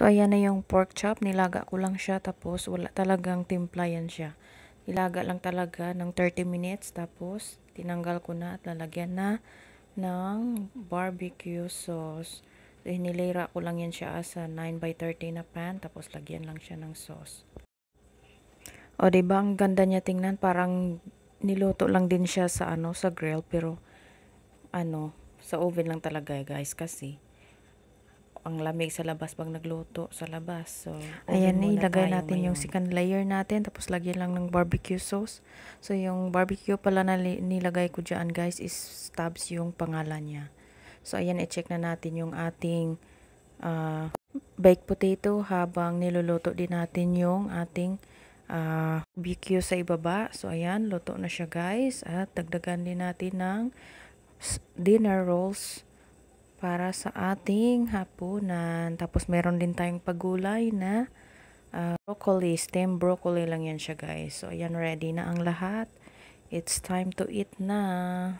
So, ayan na yung pork chop. Nilaga ko lang siya. Tapos, wala talagang timpla yan siya. Nilaga lang talaga ng 30 minutes. Tapos, tinanggal ko na at lalagyan na ng barbecue sauce. So, hinilera ko lang yan siya sa 9x30 na pan. Tapos, lagyan lang siya ng sauce. O, diba? Ang ganda niya tingnan. Parang niluto lang din siya sa, sa grill. Pero, sa oven lang talaga, guys. Kasi, ang lamig sa labas pag nagluto sa labas. So, ayan, ilagay natin yung second layer natin. Tapos, lagyan lang ng barbecue sauce. So, yung barbecue pala na nilagay ko dyan, guys, is Stubbs yung pangalan niya. So, ayan, i-check na natin yung ating baked potato habang niluluto din natin yung ating barbecue sa ibaba. So, ayan, luto na siya, guys. At dagdagan din natin ng dinner rolls para sa ating hapunan. Tapos, meron din tayong pagulay na broccoli. Steamed broccoli lang yan siya, guys. So, ayan, ready na ang lahat. It's time to eat na.